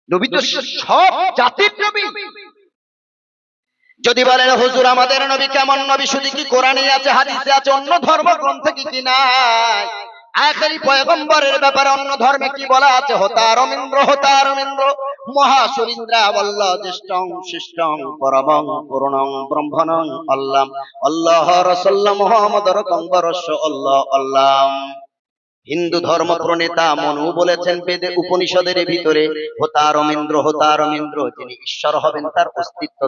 নবী তো সব জাতির নবী। যদি বলেন হুজুর আমাদের নবী কেমন নবী, শুধু কি কোরআনে আছে হাদিসে আছে, অন্য ধর্মগ্রন্থে কি নাই? আখেরি পয়গম্বরের ব্যাপারে অন্য ধর্মে কি বলা আছে? হতারমিন্দ্র মহাসুরিন্দ্রা বল্ল জ্যেষ্ঠং শিষ্টং পরমং পূর্ণং ব্রহ্মণং আল্লাম আল্লাহ রাসূলুল্লাহ মুহাম্মদুর কংবরস্য আল্লাহ আল্লাহ। হিন্দু ধর্ম প্রণেতা মনু বলেছেন বেদে উপনিষদের ভিতরে, হতারমিন্দ্র যিনি ঈশ্বর হবেন তার অস্তিত্ব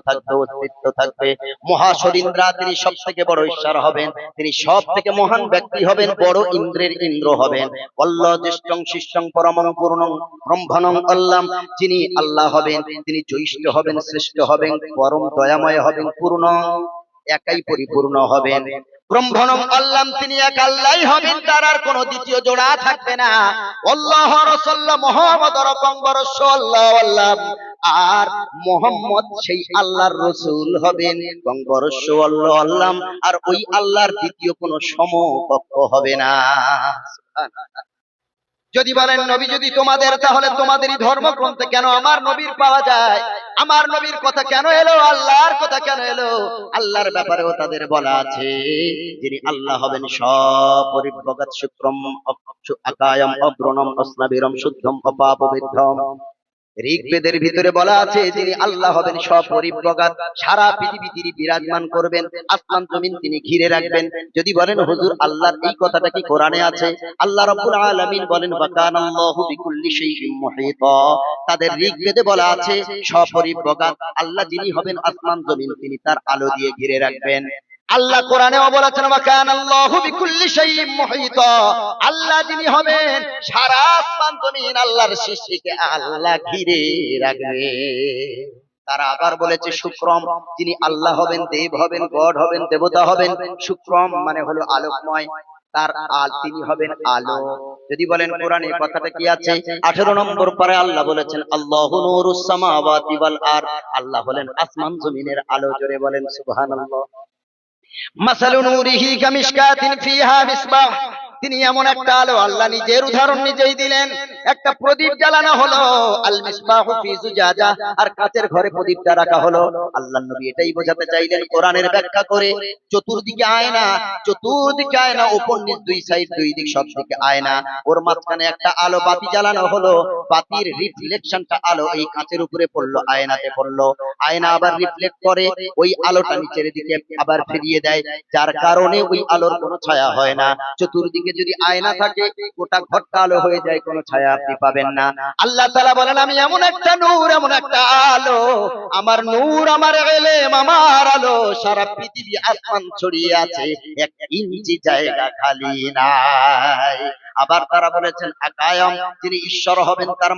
থাকবে। মহাসরিন্দ্রা তিনি সব থেকে বড় ঈশ্বর হবেন, তিনি সব থেকে মহান ব্যক্তি হবেন, বড় ইন্দ্রের ইন্দ্র হবেন। অল্লাহ জ্যেষ্ঠং শিষ্টং পরমং পূর্ণং ব্রহ্মণং আল্লাম, যিনি আল্লাহ হবেন তিনি জ্যৈষ্ঠ হবেন, শ্রেষ্ঠ হবেন, পরম দয়াময় হবেন, পূর্ণ একাই পরিপূর্ণ হবেন। ব্রহ্মণং আল্লাহ তিনি এক আল্লাহই হবেন, তার আর কোনো দ্বিতীয় জোড়া থাকবে না। আল্লাহ রাসূলুল্লাহ মুহাম্মদুর কংবরস্য আল্লাহ আল্লাহ, আর মুহাম্মদ সেই আল্লাহর রাসূল হবেন, কংবরস্য আল্লাহ আল্লাহ, আর ওই আল্লাহর দ্বিতীয় কোনো সমকক্ষ হবে না। সুবহানাল্লাহ। যদি বলেন নবী যদি তোমাদের, তাহলে তোমাদেরই ধর্মগ্রন্থে কেন আমার নবীর পাওয়া যায়? আমার নবীর কথা কেন এলো? আল্লাহর কথা কেন এলো? আল্লাহর ব্যাপারেও তাদের বলা আছে যিনি আল্লাহ হবেন সপরিব্রগৎ শুক্রম আকায়ম অগ্রণম অস্নাবিরম শুদ্ধম অপাপবিদ্ধম। ঋগ্বেদের ভিতরে বলা আছে যিনি আল্লাহ হবেন সপরিব্রগৎ, সারা পৃথিবী তিনি বিরাজমান করবেন, আসমান জমিন তিনি ঘিরে রাখবেন। যদি বলেন হুজুর আল্লাহর এই কথাটা কি কোরআনে আছে? আল্লাহ রাব্বুল আলামিন বলেন ওয়াকানাল্লাহু বিকুল্লি শাইইন মুহীতা, তাদের ঋগ্বেদে বলা আছে সপরিব্রগৎ আল্লাহ যিনি হবেন আসমান জমিন তিনি তার আলো দিয়ে ঘিরে রাখবেন। আল্লাহ কোরআনেও বলেছেন ওয়াকানাল্লাহু বিকুল্লি শাইইন মুহীতা, আল্লাহ যিনি হবেন সারা আসমান জমিন আল্লাহর সৃষ্টিকে আল্লাহ ঘিরে রাখবে। তারা আবার বলেছে শুক্রম, যিনি আল্লাহ হবেন, দেব হবেন, গড হবেন, দেবতা হবেন। শুক্রম মানে হলো আলোকময়, তার তিনি হবেন আলো। যদি বলেন কোরআনে কথাটা কি আছে? 18 নম্বর পারে আল্লাহ বলেছেন আল্লাহু নূরুস সামাওয়াতি ওয়াল আরদ, আল্লাহ হলেন আসমান জমিনের আলো। জোরে বলেন সুবহানাল্লাহ। মাসালু নূরিহি কামিশকাতিন ফিহা মিসবাহ, তিনি এমন একটা আলো, আল্লাহ নিজের উদাহরণ নিজেই দিলেন। একটা প্রদীপ জ্বালানো হলো, আল মিসবাহু ফি জুজাজা, আর কাচের ঘরে প্রদীপটা রাখা হলো। আল্লাহর নবী এটাই বোঝাতে চাইলেন কোরআনের ব্যাখ্যা করে, চতুর্দিকে আয়না, চতুর্দিকে আয়না, উপর নিচ দুই সাইড দুই দিক সব দিকে আয়না, ওর মাঝখানে একটা আলো বাতি জ্বালানো হলো। বাতির রিফ্লেকশনটা আলো এই কাচের উপরে পড়লো, আয়নাতে পড়লো, আয়না আবার রিফ্লেক্ট করে ওই আলোটা নিচের দিকে আবার ফিরিয়ে দেয়, যার কারণে ওই আলোর কোনো ছায়া হয় না। চতুর্দিকে যদি আয়না থাকে গোটা ঘরটা আলো হয়ে যায়, কোনো ছায়া আপনি পাবেন না। আল্লাহ তাআলা বলেন আমি এমন একটা নূর, এমন একটা আলো, আমার নূর, আমার ইলম, আমার আলো সারা পৃথিবী আসমান ছড়িয়ে আছে, এক ইঞ্চি জায়গা খালি নাই। আবার তারা বলেছেন আকায়ম, যিনি ঈশ্বর হবেন তার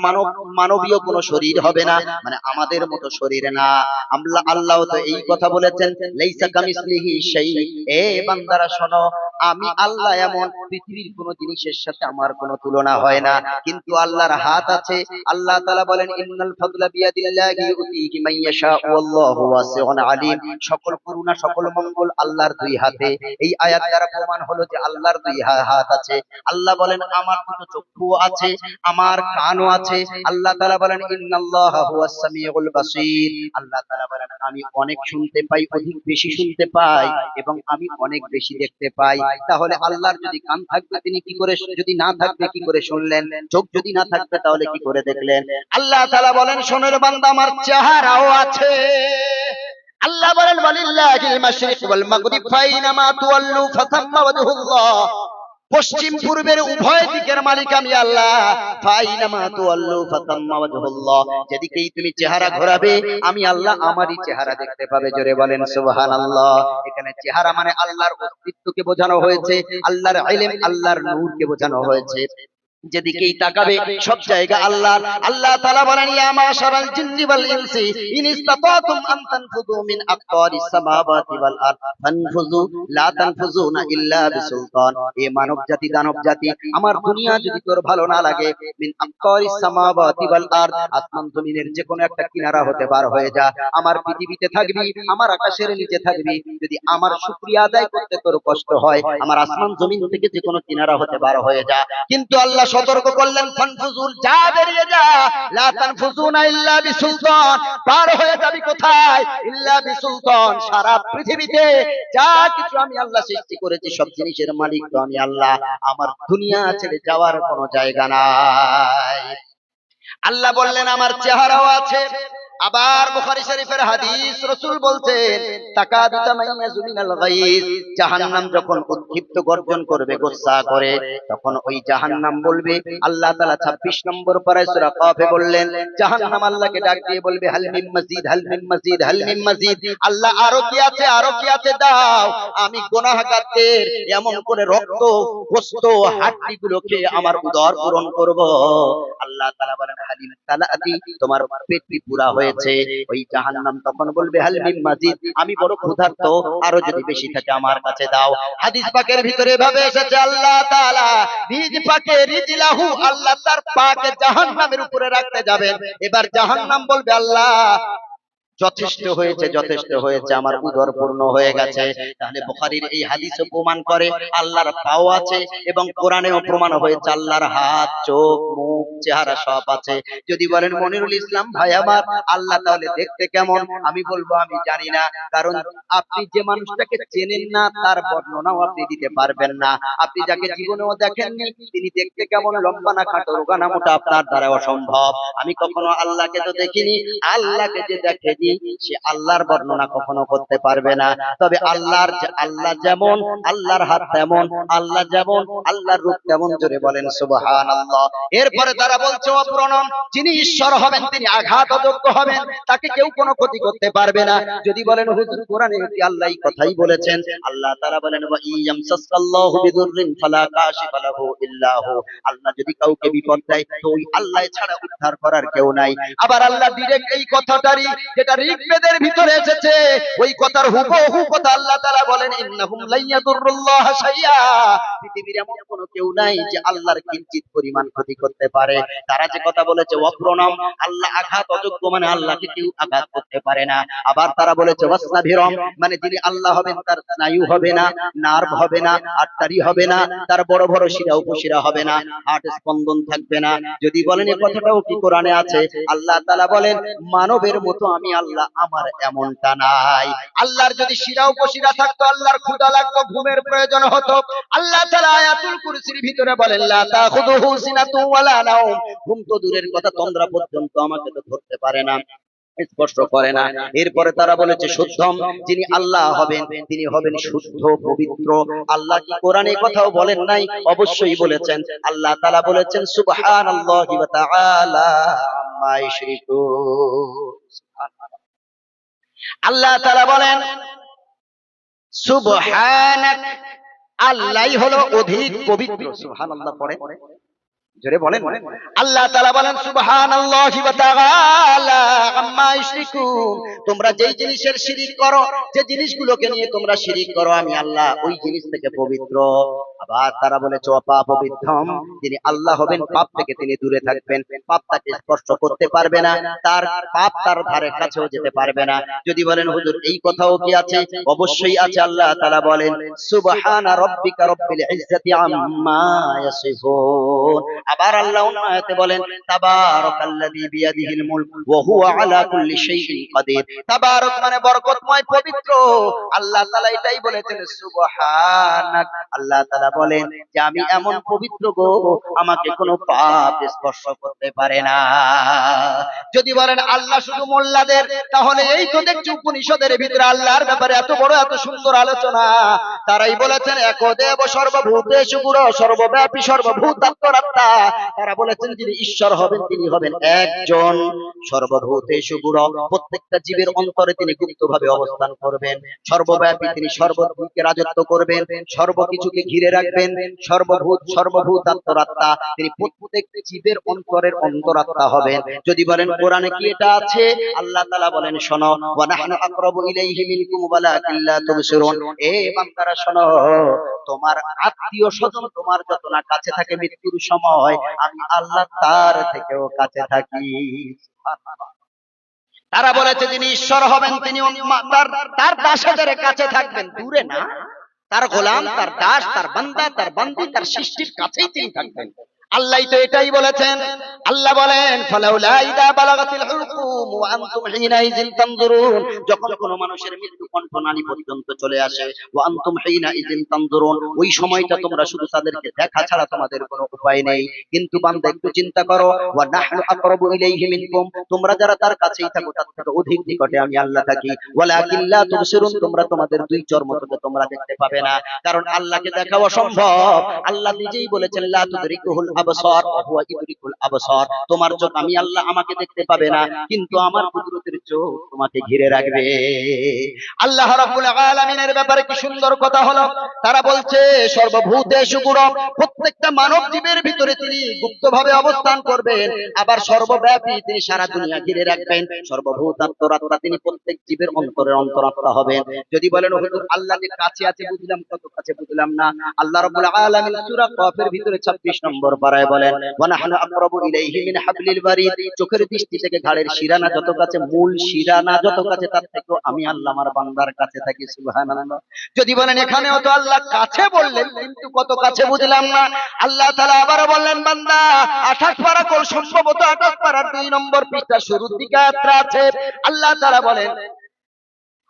মানবীয় কোনো শরীর হবে না, মানে আমাদের মতো শরীর না। আল্লাহ তো এই কথা বলেছেন লাইসা কামিসলিহি শাই, এ বান্দারা শোনো, আমি আল্লাহ এমন, পৃথিবীর কোন জিনিসের সাথে আমার কোনো তুলনা হয় না। কিন্তু আল্লাহর হাত আছে। আল্লাহ তাআলা বলেন ইন্নাল ফাদলা বিয়াদিল্লাহি ইউতিহি মান ইয়াশা ওয়াল্লাহু ওয়াসিউন আলিম, সকল করুণা সকল মঙ্গল আল্লাহর দুই হাতে। এই আয়াত দ্বারা প্রমাণ হলো যে আল্লাহর দুই হাত আছে। আল্লাহ বলেন আমার দুটো চক্ষু আছে, আমার কানও আছে। আল্লাহ তাআলা বলেন ইন্নাল্লাহা হুয়াস সামিউল বাসীর, আল্লাহ তাআলা বলেন আমি অনেক শুনতে পাই, অধিক বেশি শুনতে পাই, এবং আমি অনেক বেশি দেখতে পাই। তাহলে আল্লাহর যদি কান থাকবে তিনি কি করে, যদি না থাকবে কি করে শুনলেন? চোখ যদি না থাকবে তাহলে কি করে দেখলেন? আল্লাহ তাআলা বলেন শোনের বান্দা আমার চেহারাও আছে। আল্লাহ বলেন ওয়ালিল্লাহিল মাশরিক ওয়াল মাগরিব ফাইনামা তুওয়াল্লু ফাসাম্মা ওয়াজহুল্লাহ, পশ্চিম পূর্বের উভয় দিকের মালিক আমি আল্লাহ। ফাইনামা তুওয়াল্লু ফাসাম্মা ওয়াজহুল্লাহ, যেদিকেই তুমি চেহারা ঘোরাবে আমি আল্লাহ আমারই চেহারা দেখতে পাবে। জোরে বলেন সুবহানাল্লাহ। এখানে চেহারা মানে আল্লাহর অস্তিত্বকে বোঝানো হয়েছে, আল্লাহর ইলম, আল্লাহর নূরকে বোঝানো হয়েছে। যেদিকেই তাকাবে সব জায়গা আল্লাহর। আল্লাহ তাআলা বলেন ইয়া মাশারাল জিন্নি ওয়াল ইনসি ইন ইসতাতাতুম আন তানফুযু মিন আকতারিস সামাওয়াতি ওয়াল আরদ ফানফুযু লা তানফুযুনা ইল্লা বিসুলতান। এ মানব জাতি, দানব জাতি, আমার দুনিয়া যদি তোর ভালো না লাগে, মিন আকতারিস সামাওয়াতি ওয়াল আরদ, আসমান জমিনের যে কোনো একটা কিনারা হতে পার হয়ে যা, আমার পৃথিবীতে থাকবি, আমার আকাশের নিচে থাকবি। যদি আমার শুকরিয়া আদায় করতে তোর কষ্ট হয়, আমার আসমান জমিন থেকে যে কোনো কিনারা হতে পার হয়ে যা। কিন্তু আল্লাহ সতর্ক করলেন, ফানফুজুল, যা বেরিয়ে যা, লা তানফুজুনা ইল্লা বিসুলতান, পার হয়ে যাবি কোথায়? ইল্লা বিসুলতান, সারা পৃথিবীতে যা কিছু আমি আল্লাহ সৃষ্টি করেছি সব জিনিসের মালিক তো আমি আল্লাহ, আমার দুনিয়া ছেড়ে যাওয়ার কোনো জায়গা নাই। আল্লাহ বললেন আমার চেহারাও আছে। আবার বুখারী শরীফের হাদিস, রাসূল বলছেন তাকাদু তামাইয়াজু মিনাল গায়জ, জাহান্নাম যখন উদ্দীপ্ত গর্জন করবে, গোসা করে, তখন ওই জাহান্নাম বলবে, আল্লাহ তাআলা 26 নম্বর পারায় সূরা কাফে বললেন, জাহান্নাম আল্লাহকে ডাক দিয়ে বলবে, হাল মিন মাজিদ, হাল মিন মাজিদ, হাল মিন মাজিদ, আল্লাহ আরো কি আছে, আরো কি আছে দাও। আমি গুনাহগারদের এমন করে রক্ত, গোশত, হাড্ডি গুলোকে আমার উদর পূরণ করব। আল্লাহ তাআলা বলেন, হালিম তালাতি, তোমার পেটটি পুরা হয়েছে। ওই জাহান্নাম তখন বলবে, হাল মিন মাজিদ, আমি বড় ক্ষুধার্ত, আরো যদি বেশি থাকে আমার কাছে দাও। হাদিস পাকের ভিতরে এভাবে এসেছে, আল্লাহ তাআলা নিজ পাকে রিজলাহু, আল্লাহ তার পাকে জাহান্নামের উপরে রাখতে যাবেন। এবার জাহান্নাম বলবে, আল্লাহ যথেষ্ট হয়েছে, যথেষ্ট হয়েছে, আমার উদর পূর্ণ হয়ে গেছে। তাহলে বুখারীর এই হাদিসও প্রমাণ করে আল্লাহর পাও আছে, এবং কোরআনেও প্রমাণ হয়েছে আল্লাহর হাত, চোখ, মুখ, চেহারা সব আছে। যদি বলেন মনিরুল ইসলাম ভাই আমার, আল্লাহ তাহলে দেখতে কেমন? আমি বলবো আমি জানি না, কারণ আপনি যে মানুষটাকে চেনেন না তার বর্ণনাও আপনি দিতে পারবেন না। আপনি যাকে জীবনেও দেখেননি তিনি দেখতে কেমন, লম্বা না খাটো, রোগা না মোটা, আপনার দ্বারা অসম্ভব। আমি কখনো আল্লাহকে তো দেখিনি, আল্লাহকে যে দেখেনি সে আল্লাহর বর্ণনা কখনো করতে পারবে না। তবে আল্লাহ যেমন, আল্লাহর হাত তেমন, আল্লাহ যেমন, আল্লাহর রূপ তেমন। জোরে বলেন সুবহানাল্লাহ। এরপরে তারা বলছে অপ্রণম, যিনি ঈশ্বর হবেন তিনি আঘাতযোগ্য হবেন, তাকে কেউ কোনো ক্ষতি করতে পারবে না। যদি বলেন হুজুর কোরআনে কি আল্লাহই কথাই বলেছেন? আল্লাহ তাআলা বলেন, ওয়া ইয়ামসাসকাল্লাহু বিদুররিন ফালা কাশিফা লাহু ইল্লা হু, আল্লাহ যদি কাউকে বিপদ দেয় তো ওই আল্লাহ ছাড়া উদ্ধার করার কেউ নাই। আবার আল্লাহ ডিরেক্ট এই কথাটারই, যেটা ঋগ্বেদের ভিতরে এসেছে, ওই কথার হুবহু কথা আল্লাহ তাআলা বলেন, ইন্নাহুম লাইয়াদুরুল্লাহ শাইআ, পৃথিবীর এমন কোনো কেউ নাই যে আল্লাহর কিঞ্চিত পরিমাণ ক্ষতি করতে পারে। তারা যে কথা বলেছে অপ্রণম, আল্লাহ আঘাত অযোগ্য, মানে আল্লাহকে কেউ আঘাত করতে পারে না। আবার তারা বলেছে ওয়াসনাভিরম, মানে যিনি আল্লাহ হবেন তার স্নায়ু হবে না, নার্ভ হবে না, আর্টারি হবে না, তার বড় বড় শিরা উপশিরা হবে না, হার্ট স্পন্দন থাকবে না। যদি বলেন এই কথাটাও কি কোরআনে আছে? আল্লাহ তাআলা বলেন, মানবের মতো আমি আল্লাহ, আমার এমনটা নাই। আল্লাহর যদি শিরা উপশিরা থাকতো, আল্লাহর ক্ষুধা লাগতো, ঘুমের প্রয়োজন হতো, আল্লাহ তাআলা আয়াতুল কুরসির ভিতরে বলেন, লা তাখুযুহু সিনাতুন ওয়ালা নাওম, ঘুম তো দূরের কথা, তন্দ্রা পর্যন্ত আমাকে তো ধরতে পারে না, স্পর্শ করে না। এরপরে তারা বলেছে শুদ্ধম, যিনি আল্লাহ হবেন তিনি হবেন শুদ্ধ, পবিত্র। আল্লাহ কি কোরআনে কথাও বলেন নাই? অবশ্যই বলেছেন। আল্লাহ তাআলা বলেছেন সুবহানাল্লাহি ওয়া তাআলা আম্মা ইউশরিকুন। আল্লাহ তাআলা বলেন সুবহানাক, আল্লাহই হলো অধিক পবিত্র। সুবহানাল্লাহ পড়ে জোরে বলেন। আল্লাহ তাআলা বলেন সুবহানাল্লাহি ওয়া তাআলা আম্মা ইউশরিকুন, তোমরা যেই জিনিসের শিরিক করো, যে জিনিসগুলোকে নিয়ে তোমরা শিরিক করো, আমি আল্লাহ ওই জিনিস থেকে পবিত্র। আবার তারা বলেছে অপাপবিদ্ধম, যিনি আল্লাহ হবেন পাপ থেকে তিনি দূরে থাকবেন, পাপ তাকে স্পর্শ করতে পারবে না, তার পাপ তার ধারে কাছেও যেতে পারবে না। যদি বলেন হুজুর এই কথাও কি আছে? অবশ্যই আছে। আল্লাহ তাআলা বলেন সুবহানা রাব্বিকা রাব্বিল ইজ্জাতি আম্মা ইয়াসিফুন। আবার আল্লাহ অন্য আয়াতে বলেন তাবারাকাল্লাযী বিয়াদিহিল মুলক ওয়া হুয়া আলা কুল্লি শাইইন কাদির। তাবারক মানে বরকতময়, পবিত্র। আল্লাহ তাআলা এটাই বলেছেন সুবহানাক। আল্লাহ তাআলা বলেন যে আমি এমন পবিত্র গো, আমাকে কোনো পাপ স্পর্শ করতে পারে না। যদি বলেন আল্লাহ শুধু মোল্লাদের, তাহলে এই তো দেখছি উপনিষদের ভিতরে আল্লাহর ব্যাপারে এত বড় এত সুন্দর আলোচনা। তারাই বলেছেন একদেব সর্বভূতেষু গুরু, সর্বব্যাপী সর্বভূতাত্মরাত্মা। তারা বলেছেন যিনি ঈশ্বর হবেন তিনি হবেন একজন, সর্বভূতেষু গুরু, প্রত্যেকটা জীবের অন্তরে তিনি গুপ্তভাবে অবস্থান করবেন, সর্বব্যাপী তিনি সর্বদিকে রাজত্ব করবেন, সর্বকিছুকে ঘিরে রাখবেন, সর্বভূতাত্মরাত্মা, তিনি প্রত্যেক জীবের অন্তরের অন্তরাত্মা হবেন। যদি বলেন কোরআনে কি এটা আছে? আল্লাহ তাআলা বলেন শোনো, ওয়া নাহনু আকরাবু ইলাইহি মিনকুম ওয়ালাকিন লা তুবসিরুন, এ বান্দারা শোনো, তোমার আত্মীয় স্বজন তোমার যত না কাছে থাকে মৃত্যুর সময়, আমি আল্লাহ তার থেকেও কাছে থাকি। তারা বলেছে যিনি ঈশ্বর হবেন তিনি তার দাসদের কাছে থাকবেন, দূরে না, তার গোলাম, তার দাস, তার বান্দা, তার বান্দি, তার সৃষ্টির কাছেই তিনি থাকবেন। আল্লাহ তো এটাই বলেছেন। আল্লাহ বলেন ফালাউলা ইদা বালাগাতিল হুলকুম ওয়া আনতুম হিনাইযিন তানজুরুন, যখন কোন মানুষের মৃত্যু কণ্ঠনালী পর্যন্ত চলে আসে, ওয়া আনতুম হিনাইযিন তানজুরুন, ওই সময়টা তোমরা শুধু তাদেরকে দেখা ছাড়া তোমাদের কোনো উপায় নেই। কিন্তু বান্দা একটু চিন্তা করো, ওয়া নাহনু আকরাবু ইলাইহি মিনকুম, তোমরা যারা তার কাছেই থাকো তার থেকে অধিক নিকটে আমি আল্লাহ থাকি। ওয়ালাকিন লা তুবসিরুন, তোমরা তোমাদের দুই চর্মকে তোমরা দেখতে পাবে না, কারণ আল্লাহকে দেখা অসম্ভব। আল্লাহ নিজেই বলেছেন লা তুদরিকুহুল আবসার ওয়া হুয়া ইউদরিকুল আবসার, তোমার চোখ আমি আল্লাহ আমাকে দেখতে পাবে না, কিন্তু আমার কুদরতের চোখ তোমাকে ঘিরে রাখবে। আল্লাহ রাব্বুল আলামিনের ব্যাপারে কি সুন্দর কথা হলো। তারা বলছে সর্বভূতেষু গুরুঃ, প্রত্যেকটা মানব জীবের ভিতরে তিনি গুপ্তভাবে অবস্থান করবেন, আবার সর্বব্যাপী তিনি সারা দুনিয়া ঘিরে রাখবেন। সর্বভূতাত্মরাত্মা, তিনি প্রত্যেক জীবের অন্তরের অন্তরাত্মা হবেন। যদি বলেন হুজুর আল্লাহ যে কাছে আছে বুঝলাম, কত কাছে বুঝলাম না। আল্লাহ রাব্বুল আলামিন সূরা কফের ভিতরে 26 নম্বর পারায় বলেন ওয়া নাহনু আকরাবু ইলাইহি মিন হাবলিল বারিদ, চোখের দৃষ্টি থেকে ঘাড়ের শিরানা যত কাছে, মূল শিরানা যত কাছে, তার থেকেও আমি আল্লাহ আমার বান্দার কাছে থাকি। সুবহানাল্লাহ। যদি বলেন এখানেও তো আল্লাহ কাছে বললেন, কিন্তু কত কাছে বুঝলাম না। আল্লাহ তাআলা আবার বললেন বান্দা 28 পারা কোন সম্ভবত 28 পারার 2 নম্বর পৃষ্ঠা শুরুর দিকে আয়াতটা আছে। আল্লাহ তাআলা বলেন,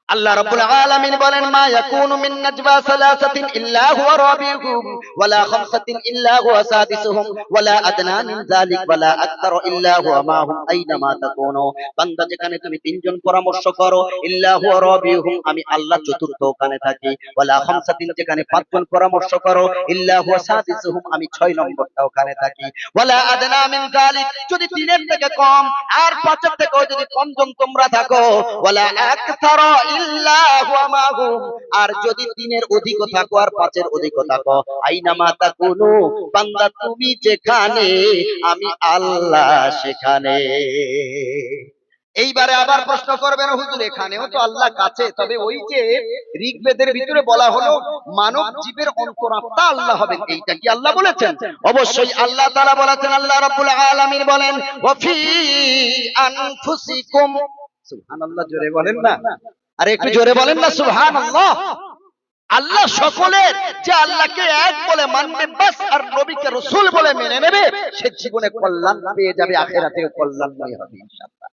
আল্লাহ রাব্বুল আলামিন বলেন মা ইয়াকুনু মিন নাজওয়া সালাসাতিন ইল্লা হুয়া রাবিউহুম ওয়ালা খামসাতিন ইল্লা হুয়া সাদিসুহুম ওয়ালা আদনা মিন যালিক ওয়ালা আকতার ইল্লা হুয়া মাহুম আইনামা তাকুনু, বান্দা যেখানে তুমি তিনজন পরামর্শ করো, ইল্লা হুয়া রাবিউহুম, আমি আল্লাহ চতুর্থ ওখানে থাকি, ওয়ালা খামসাতিন, যেখানে পাঁচজন পরামর্শ করো, ইল্লা হুয়া সাদিসুহুম, আমি 6 নম্বরটা ওখানে থাকি, ওয়ালা আদনা মিন যালিক, যদি তিনের থেকে কম আর পাঁচের থেকেও যদি পঞ্চম তোমরা থাকো, ওয়ালা আকতার ইল্লা হুয়া মাহুম, আর যদি তিনের অধিক থাকো আর পাঁচের অধিক থাকো, আইনামা তাকুনু, বান্দা তুমি যেখানে আমি আল্লাহ সেখানে। এইবারে আবার প্রশ্ন করবেন হুজুর এখানেও তো আল্লাহ কাছে, তবে ওই যে ঋগ্বেদের ভিতরে বলা হলো মানব জীবের অন্তরাত্মা আল্লাহ হবেন, এইটা কি আল্লাহ বলেছেন? অবশ্যই আল্লাহ তাআলা বলেছেন। আল্লাহ রাব্বুল আলামিন বলেন ওয়া ফি আনফুসিকুম, সুবহানাল্লাহ, জোরে বলেন না, আরে একটু জোরে বলেন না সুবহানাল্লাহ। আল্লাহ সকলের, যে আল্লাহকে এক বলে মানবে বাস আর নবীকে রাসূল বলে মেনে নেবে, সে জীবনে কল্যাণ পেয়ে যাবে, আখিরাতেও কল্যাণময় হবে ইনশাআল্লাহ।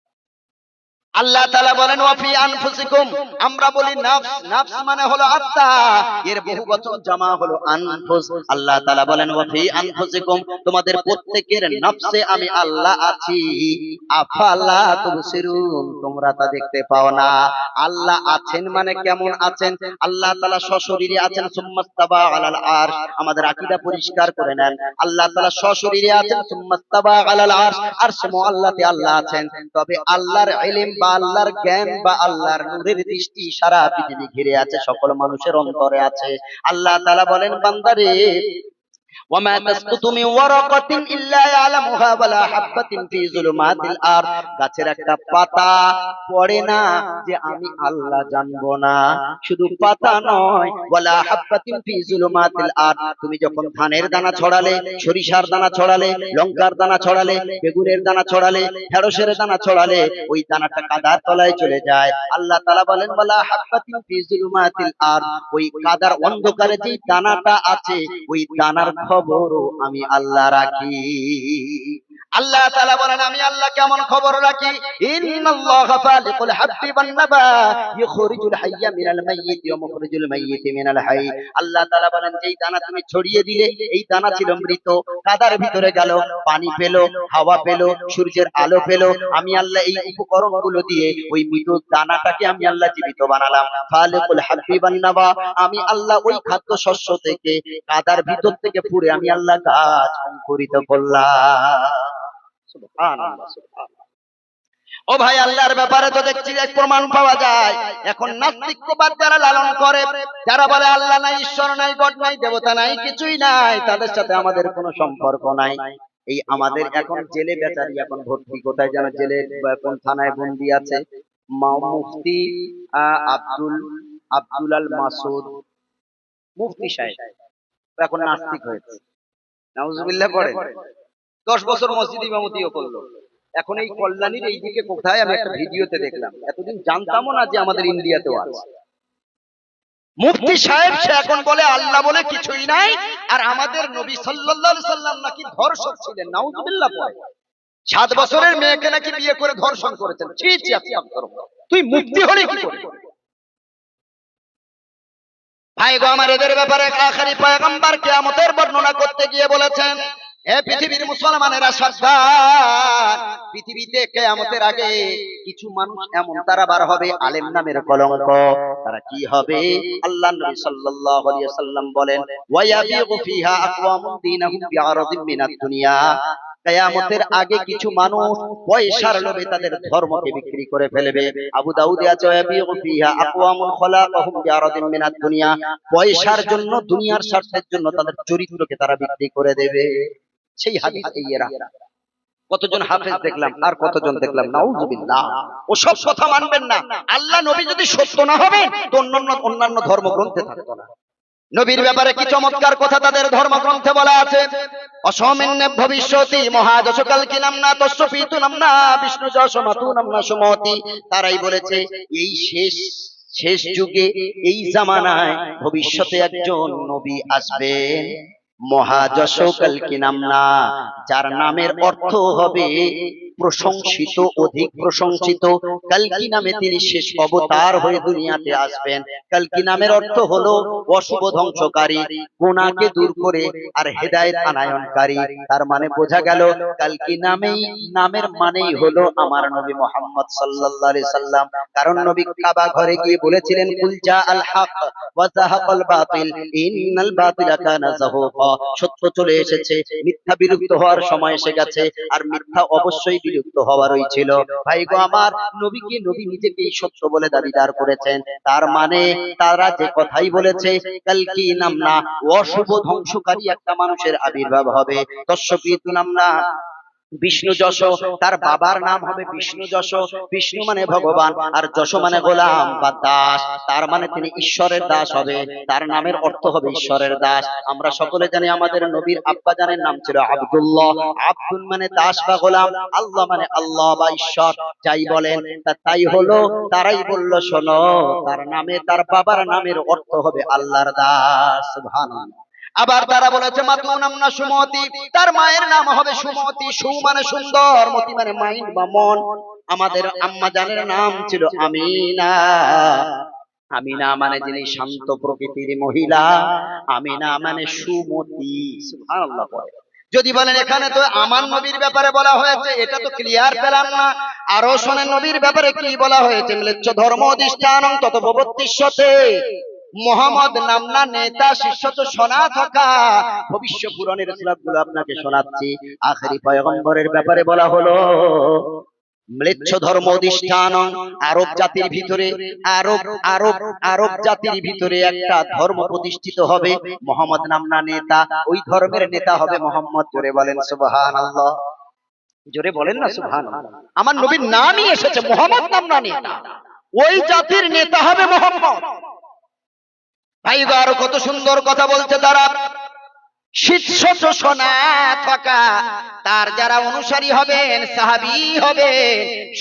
আল্লাহ তাআলা বলেন ওয়া ফি আনফুসিকুম, আমরা বলি নাফস, নাফস মানে হলো আত্মা, এর বহুবচন জামা হলো আনফুস। আল্লাহ তাআলা বলেন ওয়া ফি আনফুসিকুম, তোমাদের প্রত্যেকের নফসে আমি আল্লাহ আছি, আফালা তুবসিরুন, তোমরা তা দেখতে পাও না। আল্লাহ আছেন মানে কেমন আছেন? আল্লাহ তাআলা সশরীরে আছেন, সুম্মাস্তাবা আলাল আরশ, আমাদের আকীদা পরিষ্কার করে নেন। আল্লাহ তাআলা সশরীরে আছেন, সুম্মাস্তাবা আলাল আরশ, আরশ মুআল্লাতে আল্লাহ আছেন। তবে আল্লাহর ইলম বা আল্লাহর জ্ঞান বা আল্লাহর নূরের দৃষ্টি সারা পৃথিবী ঘিরে আছে, সকল মানুষের অন্তরে আছে। আল্লাহ তাআলা বলেন বান্দারে ওয়ামা তাসকুতু মিন ওয়ারাকাতিন ইল্লা ইয়ালামুহা ওয়ালা হাববাতিন ফি যুলুমাতিল আরদ, গাছের একটা পাতা পড়ে না যে আমি আল্লাহ জানবো না। শুধু পাতা নয়, ওয়ালা হাববাতিন ফি যুলুমাতিল আরদ, তুমি যখন ধানের দানা ছড়ালে, সরিষার দানা ছড়ালে, লঙ্কার দানা ছড়ালে, বেগুনের দানা ছড়ালে, ঢেঁড়সের দানা ছড়ালে, ওই দানাটা কাদার তলায় চলে যায়। আল্লাহ তাআলা বলেন ওয়ালা হাববাতিন ফি যুলুমাতিল আরদ, ওই কাদার অন্ধকারে যে দানাটা আছে, ওই দানার খবরও আমি আল্লাহ রাখি। আল্লাহ তাআলা বলেন আমি আল্লাহ কেমন খবর রাখি? ইন্নাল্লাহা ফালিকুল হাব্বি ওয়ান নাবা ইখরিজুল হাইয়্যা মিনাল মাইয়্যিতি ওয়া মুখরিজুল মাইয়্যিতি মিনাল হাইয়্য। আল্লাহ তাআলা বলেন যেই দানা তুমি ছড়িয়ে দিলে, এই দানা ছিল মৃত, কাদার ভিতরে গেল, পানি পেল, হাওয়া পেল, সূর্যের আলো পেল, আমি আল্লাহ এই উপকরণগুলো দিয়ে ওই মৃত দানাটাকে আমি আল্লাহ জীবিত বানালাম। ফালিকুল হাব্বি ওয়ান নাবা, আমি আল্লাহ ওই খাদ্য শস্য থেকে, কাদার ভিতর থেকে পুড়ে আমি আল্লাহ গাছ অঙ্কুরিত করলাম। সুবহানাল্লাহ, সুবহানাল্লাহ। ও ভাই, আল্লাহর ব্যাপারে তো দেখছি এক প্রমাণ পাওয়া যায়। এখন নাস্তিকবাদ যারা লালন করে, যারা বলে আল্লাহ নাই, ঈশ্বর নাই, গড নাই, দেবতা নাই, কিছুই নাই, তাদের সাথে আমাদের কোনো সম্পর্ক নাই। এই আমাদের এখন জেলে বেচারি এখন ভর্তি, কোথায় যেন জেলে, কোন থানায় বন্দী আছে, মুফতি আব্দুল আল মাসুদ মুফতি সাহেব, এখন নাস্তিক হয়েছে, নাউজুবিল্লাহ পড়ে। 10 বছর মসজিদ ইমামতিও করলো। এখন এই কল্যাণীর এই দিকে কোথায় আমি একটা ভিডিওতে দেখলাম, এতদিন জানতামও না যে আমাদের ইন্ডিয়াতেও আছে। মুফতি সাহেব সে এখন বলে আল্লাহ বলে কিছুই নাই, আর আমাদের নবী সাল্লাল্লাহু আলাইহি সাল্লাম নাকি ধর্ষক ছিলেন। নাউজুবিল্লাহ। পড়ে 7 বছরের মেয়েকে নাকি বিয়ে করে ধর্ষণ করেছেন। ছি ছি, আস্তাগফিরুল্লাহ। তুই মুফতি হলি কি করে? ভাই গো আমার, এদের ব্যাপারে আখেরি পয়গম্বর কিয়ামতের বর্ণনা করতে গিয়ে বলেছেন, হে পৃথিবীর মুসলমানেরা সাবধান, পৃথিবীতে কিয়ামতের আগে কিছু মানুষ এমন তারা বার হবে, আলেম নামের কলঙ্ক। তারা কি হবে? আল্লাহ নবী সাল্লাল্লাহু আলাইহি ওয়াসাল্লাম বলেন, ওয়ায়াবিগু ফিহা আকওয়ামুন দীনাহুম বিআরাদিন মিনাদ দুনিয়া। কিয়ামতের আগে কিছু মানুষ পয়সার লোভে তাদের ধর্মকে বিক্রি করে ফেলবে। আবু দাউদে আছে, ওয়ায়াবিগু ফিহা আকওয়ামুন খলাকাহুম বিআরাদিন মিনাদ দুনিয়া। পয়সার জন্য, দুনিয়ার স্বার্থের জন্য তাদের চরিত্রকে তারা বিক্রি করে দেবে। সেই হাদিস এই এরা। কতজন হাফেজ দেখলাম, আর কতজন দেখলাম নাউজুবিল্লাহ। ও সব কথা মানবেন না। আল্লাহ নবী যদি সত্য না হবেন তো অন্যান্য ধর্মগ্রন্থে থাকতো না। নবীর ব্যাপারে কি চমৎকার কথা তাদের ধর্মগ্রন্থে বলা আছে। অসমেন্নে ভবিষ্যতি মহাদশকাল কি নামনা তস্যপিতু নামনা বিষ্ণু যশমাতু নামনা সুমতি। তারাই বলেছে এই শেষ যুগে, এই জামানায় ভবিষ্যতে একজন নবী আসবেন, মহাযশকাল কি নামনা, যার নামের অর্থ হবে প্রশংসিত, অধিক প্রশংসিত। কালকি নামে তিনি শেষ অবতার হয়ে দুনিয়াতে আসবেন। কালকি নামের অর্থ হলো অশুভ ধ্বংসকারী, গুনাহকে দূর করে আর হেদায়েত আনায়নকারী। তার মানে বোঝা গেল কালকি নামের মানেই হলো আমার নবী মুহাম্মদ সাল্লাল্লাহু আলাইহি সাল্লাম। কারণ নবী কাবা ঘরে গিয়ে বলেছিলেন, কুল জা আল হক ওয়া যাহাকাল বাতিল ইন্নাল বাতিলা কানা যাহুকা। সত্য চলে এসেছে, মিথ্যা বিলুপ্ত হওয়ার সময় এসে গেছে, আর মিথ্যা অবশ্যই বিলুপ্ত হওয়ারই ছিল। ভাই গো আমার, নবী নিজেকেই সত্য বলে দাবিদার করেছেন। তার মানে তারা যে কথাই বলেছে কালকি নামনা, অশুভ ধ্বংসকারী একটা মানুষের আবির্ভাব হবে। তস্যপিতু নামনা বিষ্ণু যশ, তার বাবার নাম হবে বিষ্ণু যশ। বিষ্ণু মানে ভগবান, আর যশ মানে গোলাম বা দাস। তার মানে তিনি ঈশ্বরের দাস হবে, তার নামের অর্থ হবে ঈশ্বরের দাস। আমরা সকলে জানি আমাদের নবীর আব্বা জানের নাম ছিল আব্দুল্লাহ। আব্দুল মানে দাস বা গোলাম, আল্লাহ মানে আল্লাহ বা ঈশ্বর। যাই বলেন তাই হলো। তারাই বলল, শোনো, তার বাবার নামের অর্থ হবে আল্লাহর দাস। সুবহানাল্লাহ। আবার তারা বলেছে মাতু নামনা সুমতি, তার মায়ের নাম হবে সুমতি। সু মানে সুন্দর, মতি মানে মাইন্ড বা মন। আমাদের আম্মা জানের নাম ছিল আমিনা। আমিনা মানে যিনি শান্ত প্রকৃতির মহিলা। আমিনা মানে সুমতি। সুবহানাল্লাহ। যদি বলেন এখানে তো আমার নবীর ব্যাপারে বলা হয়েছে, এটা তো ক্লিয়ার পেলাম না। আরো শোনেন নবীর ব্যাপারে কি বলা হয়েছে। ম্লেচ্ছ ধর্ম অধিষ্ঠানং তত ভবত্যিষ্যতে, মোহাম্মদ নামনা নেতা শিষ্য তো শোনা থাকা। ভবিষ্য পুরাণের সুরাতগুলো আপনাকে শোনাচ্ছি। আখেরি পয়গম্বরের ব্যাপারে বলা হলো, ম্লেচ্ছ ধর্ম অধিষ্ঠান, আরব জাতির ভিতরে আরব জাতির ভিতরে একটা ধর্ম প্রতিষ্ঠিত হবে, মোহাম্মদ নামনা নেতা। ওই ধর্মের নেতা হবে মোহাম্মদ। জোরে বলেন সুবহানাল্লাহ। জোরে বলেন না সুবহানাল্লাহ। আমার নবীর নামই এসেছে মোহাম্মদ নামনা নেতা, ওই জাতির নেতা হবে মোহাম্মদ। ভাই গো, আরো কত সুন্দর কথা বলছে তারা। শিষ্য শোনা থাকা, তার যারা অনুসারী হবেন, সাহাবী হবে,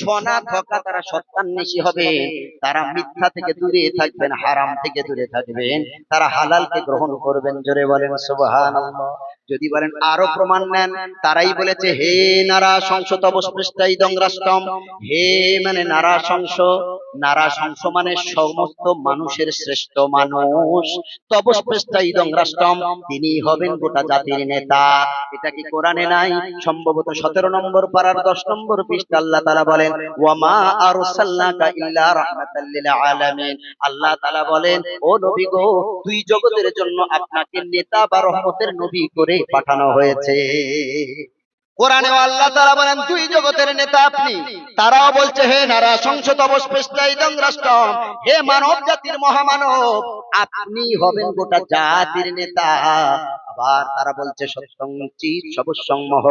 শোনা থাকা, তারা সত্যান্বেষী হবে। তারা মিথ্যা থেকে দূরে থাকবেন, হারাম থেকে দূরে থাকবেন, তারা হালালকে গ্রহণ করবেন। জোরে বলেন সুবহানাল্লাহ। যদি বলেন আরো প্রমাণ নেন, তারাই বলেছে, হে নারা সংসত অবস্পৃষ্টা ইদং রাষ্ট্রম। হে মানে নারা সংস মানে সমস্ত মানুষের শ্রেষ্ঠ মানুষ। তবস্পৃষ্টা ইদং রাষ্ট্রম, তিনি হবেন গোটা জাতির নেতা। এটা কি কোরআনে নাই? সম্ভবত 17 নম্বর পারার 10 নম্বর পৃষ্ঠা আল্লাহ তাআলা বলেন, ওয়া মা আরসালনাকা ইল্লা রাহমাতাল লিল আলামিন। আল্লাহ তাআলা বলেন, ও নবী গো, দুই জগতের জন্য আপনাকে নেতা বা রহমতের নবী করে পাঠানো হয়েছে। কোরআনে আল্লাহ তাআলা বলেন দুই জগতের নেতা আপনি। তারাও বলছে, হে নারা সংসদ অবস্পৃষ্টা ইদং রাষ্ট্রম, হে মানব জাতির মহামানব, আপনি হবেন গোটা জাতির নেতা। আবার তারা বলছে সত্যং চিৎ সবসংমহ,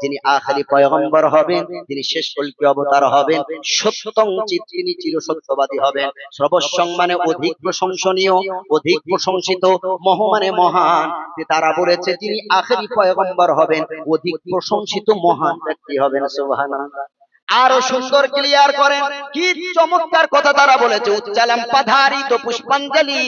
যিনি আখেরি পয়গম্বর হবেন, তিনি শেষ কল্কি অবতার হবেন। সত্যং চিৎ, তিনি চির সত্যবাদী হবেন। সবসং মানে অধিক প্রশংসনীয়, অধিক প্রশংসিত। মহ মানে মহান। তারা বলেছে যিনি আখেরি পয়গম্বর হবেন, অধিক প্রশংসিত মহান ব্যক্তি হবেন। সুবহানাল্লাহ। আরো সুন্দর ক্লিয়ার করেন, কি চমৎকার কথা তারা বলেছে, উচ্চালাম পাধারিত পুষ্পাঞ্জলি,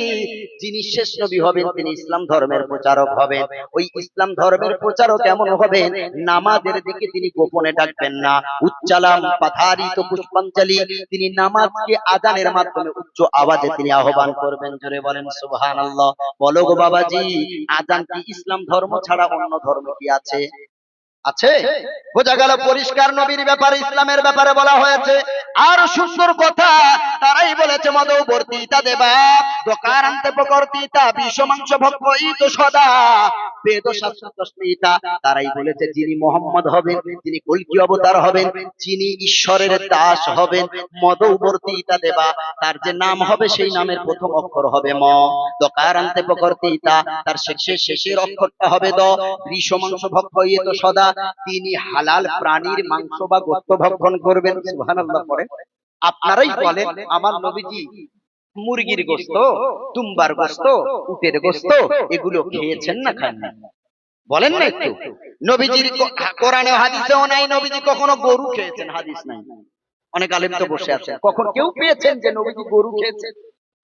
যিনি শেষ নবী হবেন তিনি ইসলাম ধর্মের প্রচারক হবেন। ওই ইসলাম ধর্মের প্রচারক কেমন হবেন, নামাজের দিকে তিনি গোপনে ডাকবেন না। উচ্চালাম পাধারিত পুষ্পাঞ্জলি, তিনি নামাজকে আজানের মাধ্যমে উচ্চ আওয়াজে তিনি আহ্বান করবেন। জোরে বলেন সুবহানাল্লাহ। বলো গো বাবাজি, আজান কি ইসলাম ধর্ম ছাড়া অন্য ধর্ম কি আছে? আছে? বোঝা গেল পরিষ্কার নবীর ব্যাপারে ইসলামের ব্যাপারে বলা হয়েছে। আর সুন্দর কথা তারাই বলেছে, মদবর্তিতা দেবা দোকারান্তে পকর্তিতা বিষ মাংস ভক্ষিত সদা বেদ শাস্ত্র তস্মিতা। তারাই বলেছে যিনি মোহাম্মদ হবেন, যিনি কল্কি অবতার হবেন, যিনি ঈশ্বরের দাস হবেন, মদবর্তিতা দেবা, তার যে নাম হবে সেই নামের প্রথম অক্ষর হবে ম, দোকারান্তে পকর্তিতা, তার শেষের অক্ষরটা হবে দ, বিষ মাংস ভক্ষিত সদা, তিনি হালাল প্রাণীর মাংস বা গোশত ভক্ষণ করবেন। সুবহানাল্লাহ। পরে আপনারাই বলেন আমার নবীজি মুরগির গোশত, তুম্বার গোশত, উটের গোশত এগুলো খেয়েছেন না খাননি? বলেন না একটু। নবীজির কোরআনে হাদিসেও নাই নবীজি কখনো গরু খেয়েছেন, হাদিস নাই। অনেক আলেম তো বসে আছেন, কখন কেউ পেয়েছেন যে নবীজি গরু খেয়েছেন?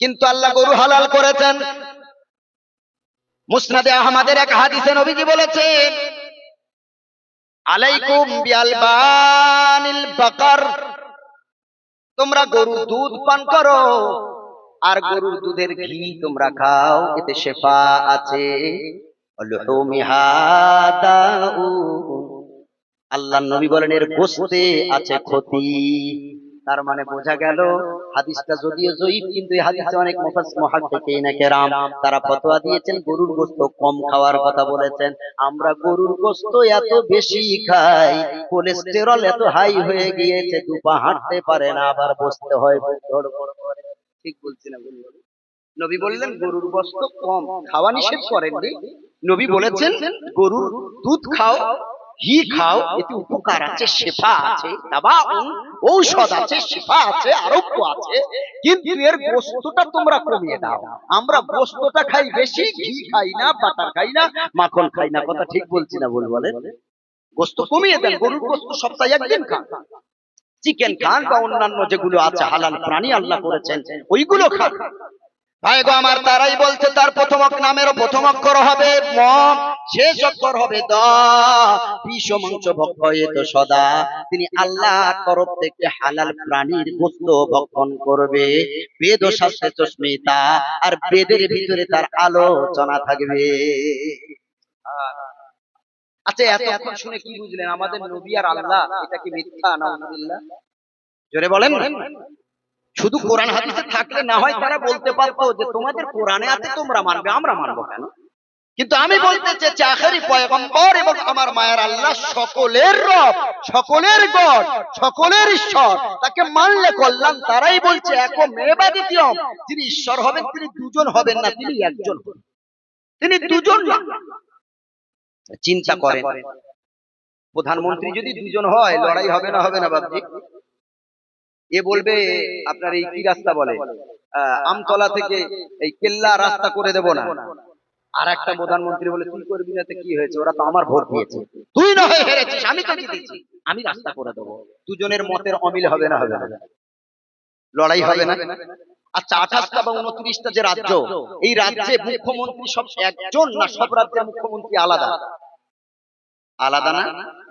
কিন্তু আল্লাহ গরু হালাল করেছেন। মুসনাদে আহমদের এক হাদিসে নবীজি বলেছেন, আলাইকুম বিআলবানিল বাকার, তোমরা গরুর দুধ পান করো আর গরুর দুধের ঘি তোমরা খাও, এতে শেফা আছে। লুহুমিহা দাউ, আল্লাহর নবী বলেন এর গোশতে আছে ক্ষতি। তার মানে বোঝা গেল হাদিসটা যদিও জয়ীফ, কিন্তু এই হাদিসে অনেক মুহাদ্দিসিন কেরাম তারা ফতোয়া দিয়েছেন গরুর গোশত কম খাওয়ার কথা বলেছেন। আমরা গরুর গোশত এত বেশি খাই, কোলেস্টেরল এত হাই হয়ে গিয়েছে, দুপা হাঁটতে পারে না, আবার বসতে হয় ধড়ফড় করে। ঠিক বলছি না? নবী বললেন গরুর গোশত কম খাওয়া নিষেধ করেননি, নবী বলেছেন গরুর দুধ খাও, ঘি খাও, এতে উপকার আছে, শেফা আছে, ঔষধ আছে, শেফা আছে, আরোগ্য আছে, কিন্তু এর গোশতটা তোমরা কমিয়ে দাও। আমরা গোশতটা খাই বেশি, ঘি খাই না, বাটার খাই না, মাখন খাই না। কথা ঠিক বলছি না ভুল বলেন? গোশত কমিয়ে দেন, গরুর গোশত সপ্তাহে একদিন খান, চিকেন খান বা অন্যান্য যেগুলো আছে হালাল প্রাণী আল্লাহ করেছেন ওইগুলো খান। ভাই গো আমার, তারাই বলছে তার প্রথম নামেরও প্রথম অক্ষর হবে ম, শেষ অক্ষর হবে দ, বিষ মাংস ভক্ষিত সদা, তিনি আল্লাহর তরফ থেকে হালাল প্রাণীর গোশত ভক্ষণ করবে। বেদ ও শাস্ত্রে তস্মিতা, আর বেদের ভিতরে তার আলোচনা থাকবে। আচ্ছা, এতক্ষণ শুনে কি বুঝলেন? আমাদের নবী আর আল্লাহ এটা কি মিথ্যা? নাউযুবিল্লাহ। জোরে বলেন। শুধু কোরআন হাদিসে থাকলে না হয় তারা বলতে পারতো যে তোমাদের কোরআনে আছে তোমরা মানবে, আমরা মানবো কেন? কিন্তু আমি বলতে চাইছি আখেরি পয়গম্বর এবং আমার মায়ের আল্লাহ সকলের রব, সকলের গড, সকলের ঈশ্বর, তাকে মানলে কল্যাণ। তারাই বলছে একো মেবা দ্বিতীয়ম, যিনি ঈশ্বর হবেন তিনি দুজন হবেন না, তিনি একজন, তিনি দুজন না। চিন্তা করেন, প্রধানমন্ত্রী যদি দুজন হয় লড়াই হবে না? হবে না বাবজি? এ বলবে আপনার এই কি রাস্তা বলে, আমতলা থেকে এই কেল্লা রাস্তা করে দেব না, আর একটা প্রধানমন্ত্রী বলে তুই করবি না, কি হয়েছে, ওরা তো আমার ভোট দিয়েছে, তুই না হয়ে হেরেছিস, আমি তো জিতেছি, আমি রাস্তা করে দেবো। দুজনের মতের অমিল হবে না? হবে না? লড়াই হবে না? আচ্ছা, 28টা বা 29টা যে রাজ্য, এই রাজ্যে মুখ্যমন্ত্রী সব একজন না সব রাজ্যের মুখ্যমন্ত্রী আলাদা? আলাদা না?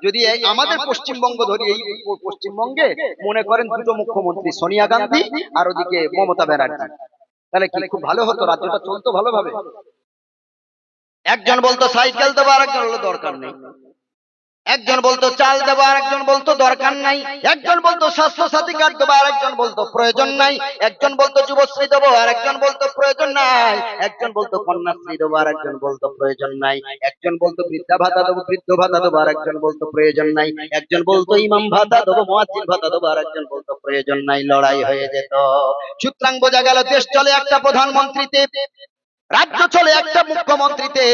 যদি আমাদের পশ্চিমবঙ্গ ধরি, এই পশ্চিমবঙ্গে মনে করেন দুটো মুখ্যমন্ত্রী, সোনিয়া গান্ধী আর ওদিকে মমতা ব্যানার্জি, তাহলে কি খুব ভালো হতো? রাজ্যটা চলতো ভালোভাবে? একজন বলতো সাইকেল দেবো, আর একজন বলতো দরকার নেই। একজন বলতো চাল দেবো, আর একজন বলতো দরকার নাই। একজন বলতো স্বাস্থ্য সাথী কার্ড দেবো, আর একজন বলতো প্রয়োজন নাই। একজন বলতো যুবশ্রী দেবো, আর একজন বলতো প্রয়োজন নাই। একজন বলতো কন্যাশ্রী দেবো, আর একজন বলতো প্রয়োজন নাই। একজন বলতো বৃদ্ধা ভাতা দেবো, বৃদ্ধ ভাতা দেবো, আর একজন বলতো প্রয়োজন নাই। একজন বলতো ইমাম ভাতা দেবো, মুয়াজ্জিন ভাতা দেবো, আর একজন বলতো প্রয়োজন নাই। লড়াই হয়ে যেত। সুতরাং বোঝা গেল দেশ চলে একটা প্রধানমন্ত্রীতে। রাজ্য চলে একটা মুখ্যমন্ত্রীতে,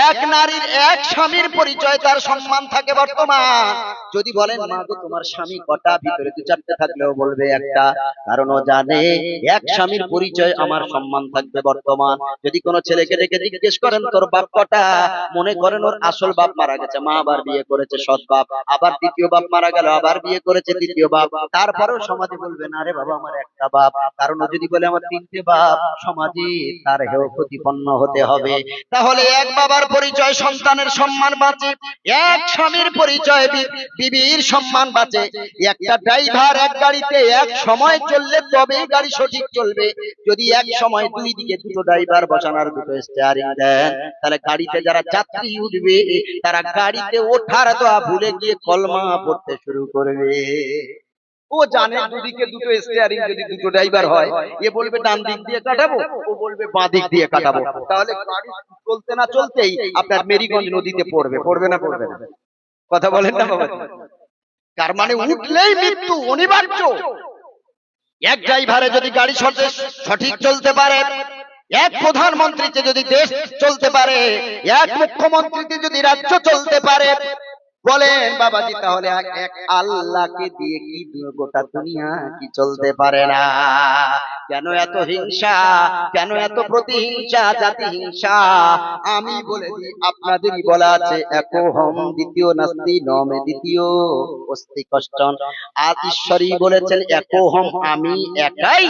এক নারীর এক স্বামীর পরিচয় তার সম্মান থাকে বর্তমান। যদি বলেন মা গো তোমার স্বামী কটা, ভিতরে দু চারটে থাকলেও বলবে একটা, কারণ ও জানে এক স্বামীর পরিচয় আমার সম্মান থাকবে বর্তমান। যদি কোনো ছেলেকে ডেকে জিজ্ঞেস করেন তোর বাপ কটা, মনে করেন ওর আসল বাপ মারা গেছে, মা আবার বিয়ে করেছে সৎ বাপ, আবার দ্বিতীয় বাপ মারা গেল, আবার বিয়ে করেছে দ্বিতীয় বাপ, তারপরেও সমাজে বলবে না রে বাবা আমার একটা বাপ। কারণ ও যদি বলে আমার তিনটে বাপ, সমাজে তার হেয় প্রতিপন্ন হতে হবে। তাহলে এক বাবার পরিচয় সন্তানের সম্মান বাঁচে, এক স্বামীর পরিচয় বিবির সম্মান বাঁচে। একটা ড্রাইভার এক গাড়িতে এক সময় চললে তবেই গাড়ি সঠিক চলবে। যদি এক সময় দুই দিকে দুটো ড্রাইভার বসানোর দুটো স্টিয়ারিং দেন, তাহলে গাড়িতে যারা যাত্রী উঠবে তারা গাড়িতে ওঠার দোয়া ভুলে গিয়ে কলমা পড়তে শুরু করবে। ও জানে দুদিকে দুটো স্টিয়ারিং, যদি দুটো ড্রাইভার হয়, এ বলবে ডান দিক দিয়ে কাটাবো, ও বলবে বাঁ দিক দিয়ে কাটাবো, তাহলে গাড়ি চলতে না চলতেই আপনার মেরিগঞ্জ নদীতে পড়বে। পড়বে না পড়বে না? কথা বলেন না বাবা? তার মানে উঠলেই মৃত্যু অনিবার্য। এক ড্রাইভারে যদি গাড়ি সঠিক চলতে পারে, এক প্রধানমন্ত্রীতে যদি দেশ চলতে পারে, এক মুখ্যমন্ত্রীতে যদি রাজ্য চলতে পারে, বলেন বাবাজি তাহলে এক আল্লাহকে দিয়ে কি গোটা দুনিয়া কি চলতে পারে না? কেন এত হিংসা, কেন এত প্রতিহিংসা, জাতি হিংসা? আমি বলে দিই আপনাদেরই বলা আছে একোহম দ্বিতীয় নাস্তি নমে দ্বিতীয় অস্তি কষ্টন। আর ঈশ্বরই বলেছেন একোহম আমি একাই,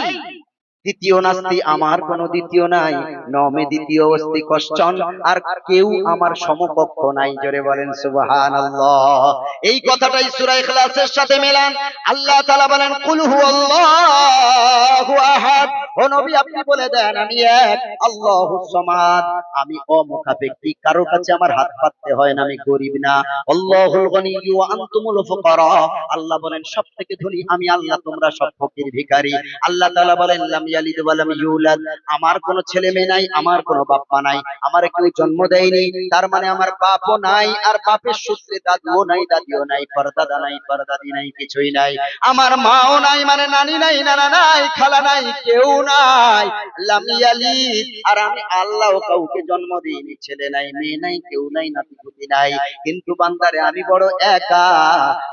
দ্বিতীয় নাস্তি আমার কোনো দ্বিতীয় নাই, নমে দ্বিতীয় অস্তি কশ্চন আর কেউ আমার সমকক্ষ নাই। জোরে বলেন সুবহানাল্লাহ। এই কথাটাই সূরা ইখলাসের সাথে মেলান। আল্লাহ তাআলা বলেন কুল হুয়াল্লাহু আহাদ, ও নবী আপনি বলে দেন আমি এক, আল্লাহুস সামাদ, আমি অমুখাপেক্ষী, কারো কাছে আমার হাত পাততে হয় না, আমি গরীব না। আল্লাহুল গনিয়্যু ওয়া আনতুমুল ফুকারা, আল্লাহ বলেন সবথেকে ধনী আমি আল্লাহ, তোমরা সব ফকির ভিখারি। আল্লাহ তাআলা বলেন লাম ইয়ালিদ ওয়া লাম ইউলাদ, আমার কোনো ছেলে মেয়ে নাই, আমার কোনো বাপ মা নাই, আমার কেউ জন্ম দেয়নি, তার মানে আমার বাপও নাই, আর বাপের সূত্রে দাদুও নাই, দাদিও নাই, পরদাদা নাই, পরদাদি নাই, কিছুই নাই। আমার মাও নাই, মানে নানি নাই, নানা নাই, খালা নাই, কেউ নাই। লাম ইয়ালিদ, আর আমি আল্লাহ কাউকে জন্ম দিইনি, ছেলে নাই, মেয়ে নাই, কেউ নাই, নাতি-পুতি নাই। কিন্তু বান্দারে আমি বড় একা,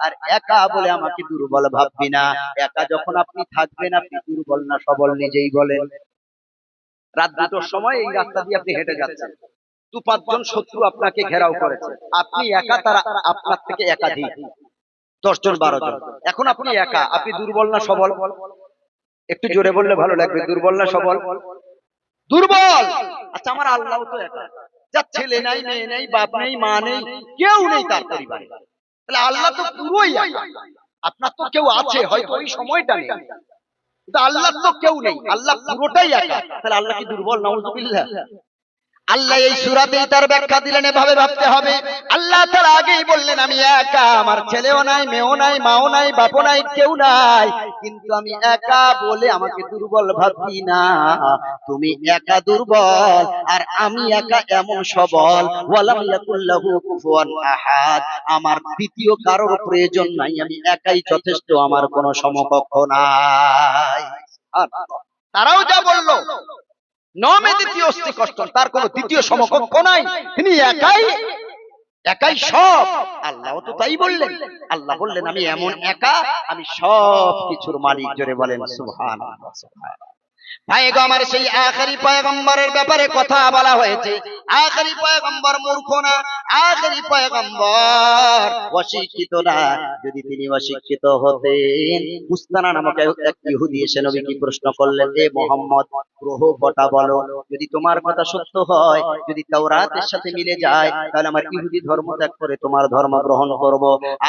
আর একা বলে আমাকে দুর্বল ভাববি না। একা যখন আপনি থাকবেন আপনি দুর্বল না সবল নিজেই বলেন। রাত দুটোর সময় এই রাস্তা দিয়ে আপনি হেঁটে যাচ্ছেন, দু পাঁচজন শত্রু আপনাকে ঘেরাও করেছে, আপনি একা, তারা আপনার থেকে একাধিক, 10 জন 12 জন। এখন আপনি একা, আপনি দুর্বল না সবল? একটু জোরে বললে ভালো লাগবে। দুর্বল না সবল? দুর্বল। আচ্ছা আমার আল্লাহ তো একা, যার ছেলে নাই, মেয়ে নেই, বাপ নেই, মা নেই, কেউ নেই তার পরিবারে, তাহলে আল্লাহ তো পুরোই একা। আপনার তো কেউ আছে, হয়তো ওই সময়টা নেই, কিন্তু আল্লাহ তো কেউ নেই, আল্লাহ পুরোটাই একা। তাহলে আল্লাহ কি দুর্বল? নাউযুবিল্লাহ। আল্লাহ এই সূরাতেই তার ব্যাখ্যা দিলেন, এভাবে ভাবতে হবে। আল্লাহ তাআলা আগেই বললেন আমি একা, আমার ছেলেও নাই, মেয়েও নাই, মাও নাই, বাপও নাই, কেউ নাই, কিন্তু আমি একা বলে আমাকে দুর্বল ভাববি না। তুমি একা দুর্বল, আর আমি একা এমন সবল। ওয়ালাম ইয়াকুল্লাহু কুফুয়ান আহাদ, আমার দ্বিতীয় কারোর প্রয়োজন নাই, আমি একাই যথেষ্ট, আমার কোনো সমকক্ষ নাই। আর তারাও যা বললো নমে দ্বিতীয় অস্তি কষ্ট, তার কোনো দ্বিতীয় সমকক্ষ নাই, তিনি একাই, একাই সব। আল্লাহ তো তাই বললেন। আল্লাহ বললেন আমি এমন একা, আমি সব কিছুর মালিক। জোরে বলেন সুবহানাল্লাহ। ভাই গো আমার, সেই আখেরি পয়গম্বরের ব্যাপারে কথা বলা হয়েছে। আখেরি পয়গম্বর মূর্খ না, আখেরি পয়গম্বর অশিক্ষিত না। যদি তিনি অশিক্ষিত হতেন, মুস্তানা নামক এক ইহুদি এসে নবীকে প্রশ্ন করলেন, এ মুহাম্মদ গ্রহ কটা বলো, যদি তোমার কথা সত্য হয়, যদি তাওরাতের সাথে মিলে যায়, তাহলে আমার ইহুদি ধর্ম ত্যাগ করে তোমার ধর্ম গ্রহণ করব।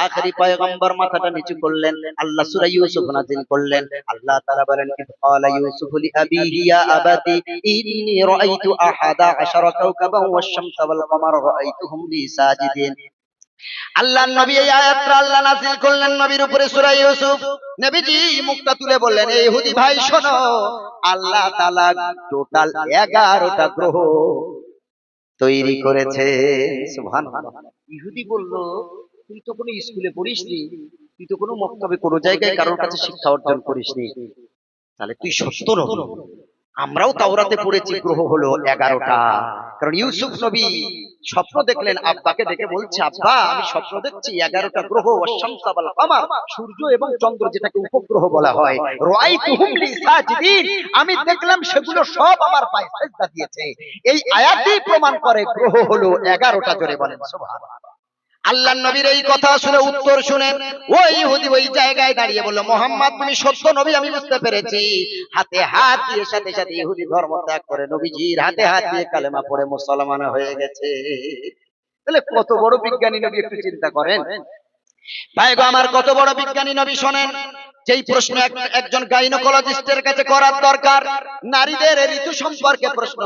আখেরি পয়গম্বর মাথাটা নিচু করলেন, আল্লাহ সূরা ইউসুফ নাযিল করলেন। আল্লাহ তাআলা বলেন ক্বালা ইউসুফ লিআবিহি ইয়া আবাতি ইন্নী রাআইতু আহাদা আশারা কাওকাবান ওয়াশ-শামসা ওয়াল কামারা রাআইতুহুম লি সাজিদিন। আল্লাহর নবী এই আয়াতটা আল্লাহ নাযিল করলেন নবীর উপরে, সূরা ইউসুফ। নবীজি মুখটা তুলে বললেন, এই ইহুদি ভাই শোনো, আল্লাহ তাআলা টোটাল 11টা গ্রহ তৈরি করেছে। সুবহানাল্লাহ। ইহুদি বলল, তুই তো কোনো স্কুলে পড়িসনি, তুই তো কোনো মক্তবে কোনো জায়গায় কারোর কাছে শিক্ষা অর্জন করিসনি, তাহলে তুই সত্য নবী, আমরাও তাওরাতে পড়েছি গ্রহ হলো 11টা। কারণ ইউসুফ নবী স্বপ্ন দেখলেন, আব্বাকে দেখে বলছে, আব্বা আমি স্বপ্ন দেখছি 11টা গ্রহ, ওয়াশ-শামসা ওয়াল কামার, সূর্য এবং চন্দ্র যেটাকে উপগ্রহ বলা হয়, রাআইতুহুম লি সাজিদিন, আমি দেখলাম সেগুলো সব আমার পায়ে সিজদা দিয়েছে। এই আয়াতই প্রমাণ করে গ্রহ হলো 11টা। জোরে বলেন সুবহানাল্লাহ। আল্লাহর নবীর এই কথা শুনে, উত্তর শুনে, ওই ইহুদি ওই জায়গায় দাঁড়িয়ে বলল, মোহাম্মদ তুমি সত্য নবী, আমি বুঝতে পেরেছি। হাতে হাত দিয়ে সাথে সাথে ইহুদি ধর্ম ত্যাগ করে নবীজির হাতে হাত দিয়ে কালেমা পড়ে মুসলমান হয়ে গেছে। তাহলে কত বড় বিজ্ঞানী নবী, একটু চিন্তা করেন। ভাই গো আমার, কত বড় বিজ্ঞানী নবী শোনেন। যেই প্রশ্ন একজন গাইনোকোলজিস্টের কাছে করার দরকার, নারীদের ঋতু সম্পর্কে প্রশ্ন,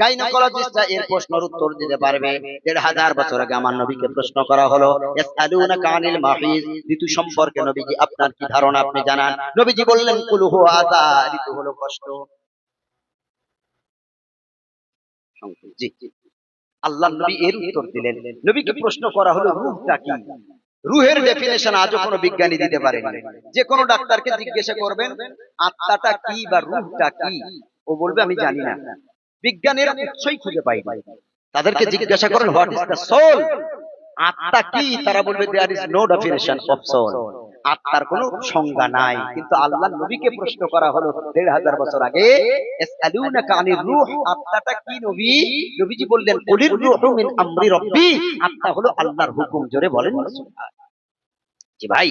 গাইনোকোলজিস্টরা এর প্রশ্নের উত্তর দিতে পারবে। 1500 বছর আগে আমার নবীকে প্রশ্ন করা হলো, ইয়াসআলুনাকা আনিল মাহিজ, ঋতু সম্পর্কে নবীজি আপনার কি ধারণা, আপনি জানান। নবীজি বললেন, কুল হুয়া আযা, ঋতু হলো কষ্ট। জি, আল্লাহর নবী এর উত্তর দিলেন। নবীকে প্রশ্ন করা হলো, রূহটা কি? রুহের ডেফিনেশন আজও কোনো বিজ্ঞানী দিতে পারেনি। যে কোনো ডাক্তারকে জিজ্ঞাসা করবেন আত্মাটা কি বা রূহটা কি, ও বলবে আমি জানি না। বিজ্ঞানীরা উৎসই খুঁজে পায় না। তাদেরকে জিজ্ঞাসা করেন হোয়াট ইজ দ্য সোল, আত্মা কি, তারা বলবে there is no definition of soul, আত্মার কোনো সংজ্ঞা নাই। কিন্তু আল্লাহর নবীকে প্রশ্ন করা হলো 1500 বছর আগে, ইয়াসআলুনাকা আনির রূহ, আত্মাটা কি নবী? নবীজি বললেন, কুলির রূহু মিন আমরি রাব্বি, আত্মা হলো আল্লাহর হুকুম। জোরে বলেন সুবহানাল্লাহ। জি ভাই,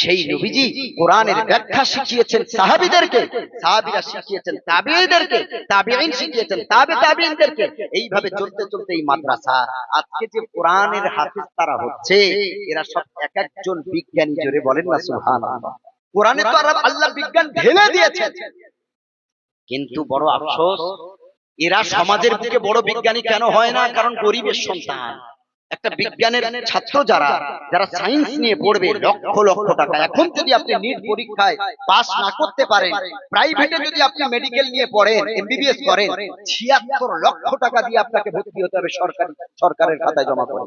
সেই নবীজি কোরআনের ব্যাখ্যা শিখিয়েছেন সাহাবীদেরকে, সাহাবীরা শিখিয়েছেন তাবেঈদেরকে, তাবেঈন শিখিয়েছেন তাবে তাবেঈনদেরকে। এইভাবে চলতে চলতে এই মাদ্রাসা, আজকে যে কোরআনের হাফেজ তারা হচ্ছে, এরা সব এক একজন বিজ্ঞানী। জোরে বলেন না সুবহানাল্লাহ। কোরআনে তো আল্লাহ বিজ্ঞান ঢেলে দিয়েছেন, কিন্তু বড় আফসোস, এরা সমাজের দিকে বড় বিজ্ঞানী কেন হয় না? কারণ গরিবের সন্তান। একটা বিজ্ঞানের ছাত্র যারা যারা সায়েন্স নিয়ে পড়বে, লক্ষ লক্ষ টাকা। এখন যদি আপনি নিট পরীক্ষায় পাস না করতে পারেন, প্রাইভেটে যদি আপনি মেডিকেল নিয়ে পড়েন, এমবিবিএস করেন, 76 লক্ষ টাকা দিয়ে আপনাকে ভর্তি হতে হবে সরকারের খাতায় জমা করে।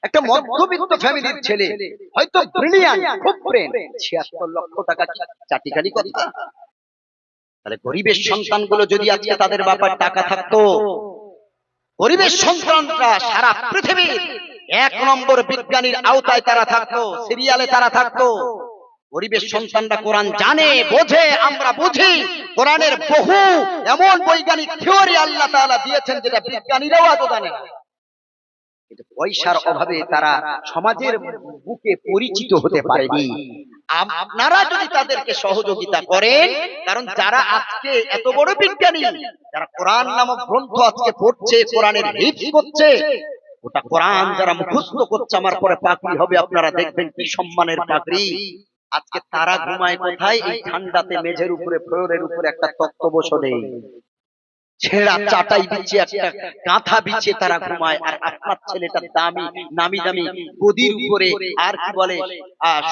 একটা মধ্যবিত্ত ফ্যামিলির ছেলে, হয়তো ব্রিলিয়ান্ট, খুব ব্রেন, 76 লক্ষ টাকা চাটিখালি কথা। তাহলে গরিবের সন্তানগুলো যদি আজকে তাদের বাবার টাকা থাকতো, গরিবের সন্তানরা সারা পৃথিবীর 1 নম্বর বিজ্ঞানীর আওতায় তারা থাকতো, সিরিয়ালে তারা থাকতো। গরিবের সন্তানরা কোরআন জানে, বোঝে, আমরা বুঝি। কোরআনের বহু এমন বৈজ্ঞানিক থিওরি আল্লাহ তাআলা দিয়েছেন যেটা বিজ্ঞানীরাও আজও জানে না। কিন্তু পয়সার অভাবে তারা সমাজের বুকে পরিচিত হতে পারেনি। আপনারা যদি তাদেরকে সহযোগিতা করেন, কারণ যারা আজকে এত বড় বিজ্ঞানী, যারা কোরআন নামক গ্রন্থ আজকে পড়ছে, কোরআনের হিফজ করছে, ওটা কোরআন যারা মুখস্থ করছে, আমার পরে পাগড়ি হবে, আপনারা দেখবেন কি সম্মানের পাগড়ি। আজকে তারা ঘুমায় কোথায়? এই ঠান্ডাতে মেঝের উপরে, ফ্লোরের উপরে একটা তক্ত বসে, ছেঁড়া চাটাই বিছিয়ে, একটা কাঁথা বিছিয়ে তারা ঘুমায়। আর আপনার ছেলেটা দামি নামি দামি গদির উপরে, আর কি বলে,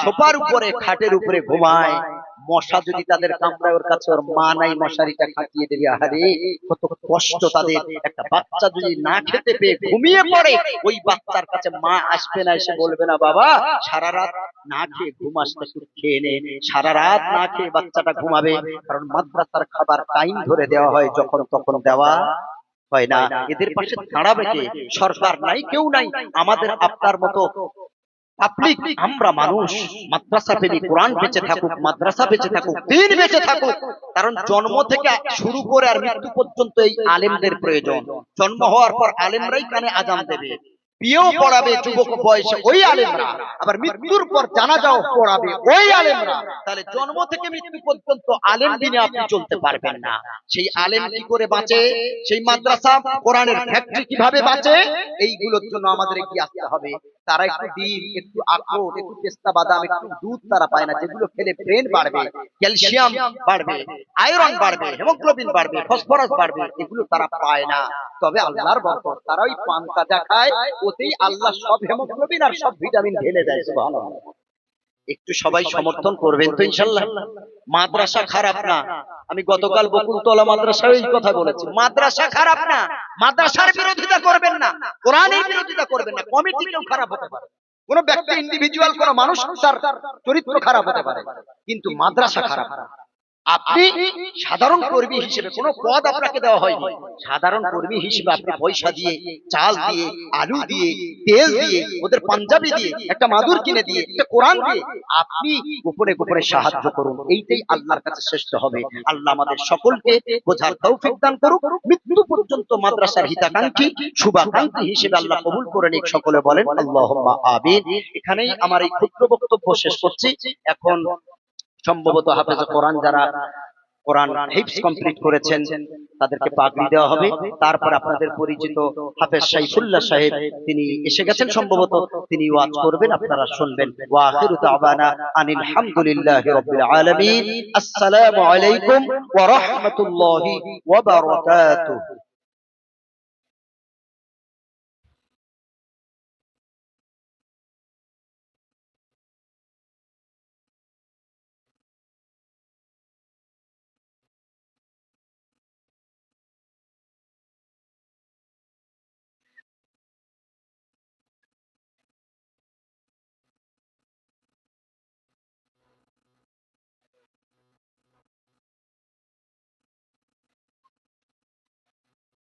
সোফার উপরে, খাটের উপরে ঘুমায়। মশা যদি তাদের কামড়ায়, ওর কাছে ওর মা নাই, মশারিটা খাটিয়ে দেবে। আহারে কত কষ্ট তাদের। একটা বাচ্চা যদি না খেতে পেয়ে ঘুমিয়ে পড়ে, ওই বাচ্চার কাছে মা আসবে না, এসে বলবে না বাবা সারা রাত না খেয়ে ঘুম আসতে, খেয়ে নে। সারা রাত না খেয়ে বাচ্চাটা ঘুমাবে, কারণ মাদ্রাসার খাবার টাইম ধরে দেওয়া হয়, যখন তখন দেওয়া হয় না। এদের পাশে দাঁড়াবে কে? সরকার নাই, কেউ নাই। আমাদের আপনার মতো পাবলিক, আমরা মানুষ। মাদ্রাসা পেলে কোরআন বেঁচে থাকুক, মাদ্রাসা বেঁচে থাকুক, দ্বীন বেঁচে থাকুক। কারণ জন্ম থেকে শুরু করে আর মৃত্যু পর্যন্ত এই আলেমদের প্রয়োজন। জন্ম হওয়ার পর আলেমরাই কানে আজান দেবে, বিয়েও পড়াবে যুবক বয়সে ওই আলেমরা, আবার মৃত্যুর পর জানাজাও পড়াবে ওই আলেমরা। তাহলে জন্ম থেকে মৃত্যু পর্যন্ত আলেম বিনে আপনি চলতে পারবেন না। সেই আলেম কি করে বাঁচে? সেই মাদ্রাসা, কোরআনের ফ্যাক্টরি কিভাবে বাঁচে? এইগুলোর জন্য আমাদের এগিয়ে আসতে হবে। তারা একটু ডিম, একটু আখরোট, একটু পেস্তা বাদাম, একটু দুধ তারা পায় না, যেগুলো খেলে ব্রেন বাড়বে, ক্যালসিয়াম বাড়বে, আয়রন বাড়বে, হিমোগ্লোবিন বাড়বে, ফসফরাস বাড়বে, এগুলো তারা পায় না। তবে আল্লাহর বরকত, তারা ওই পান কাজা খায়, ওতেই আল্লাহ সব হিমোগ্লোবিন আর সব ভিটামিন ঢেলে দেয়। সুবহানাল্লাহ। একটু সবাই সমর্থন করবেন তো ইনশাআল্লাহ। মাদ্রাসা খারাপ না, আমি গতকাল বকুলতলা মাদ্রাসায় এই কথা বলেছি। মাদ্রাসা খারাপ না, মাদ্রাসার বিরোধিতা করবেন না, কোরআনের বিরোধিতা করবেন না। কমিটিও খারাপ হতে পারে, কোন ব্যক্তি ইন্ডিভিজুয়াল, কোন মানুষ তার চরিত্র খারাপ হতে পারে, কিন্তু মাদ্রাসা খারাপ না। আপনি সাধারণ কর্মী হিসেবে কোনো পদ আপনাকে দেওয়া হয়নি, সাধারণ কর্মী হিসেবে আপনি পয়সা দিয়ে, চাল দিয়ে, আলু দিয়ে, তেল দিয়ে, ওদের পাঞ্জাবি দিয়ে, একটা মাদুর কিনে দিয়ে, একটা কোরআন দিয়ে আপনি গোপনে গোপনে সাহায্য করুন। এইটাই আল্লাহর কাছে শ্রেষ্ঠ হবে। আল্লাহ আমাদের সকলকে বোঝার তৌফিক দান করুক। মৃত্যু পর্যন্ত মাদ্রাসার হিতাকাঙ্ক্ষী, শুভাকাঙ্ক্ষী হিসেবে আল্লাহ কবুল করে নিক। সকলে বলেন আল্লাহুম্মা আমিন। এখানেই আমার এই ক্ষুদ্র বক্তব্য শেষ করছি। এখন সম্ভবত হাফেজে কোরআন যারা কোরআন হিফজ কমপ্লিট করেছেন তাদেরকে পাগড়ি দেওয়া হবে। তারপর আপনাদের পরিচিত হাফেজ সাইফুল্লাহ সাহেব তিনি এসে গেছেন, সম্ভবত তিনি ওয়াজ করবেন, আপনারা শুনবেন। ওয়া আখিরু দাওয়ানা আনিল হামদুলিল্লাহি রাব্বিল আলামিন। আসসালামু আলাইকুম ওয়া রাহমাতুল্লাহি ওয়া বারাকাতুহু।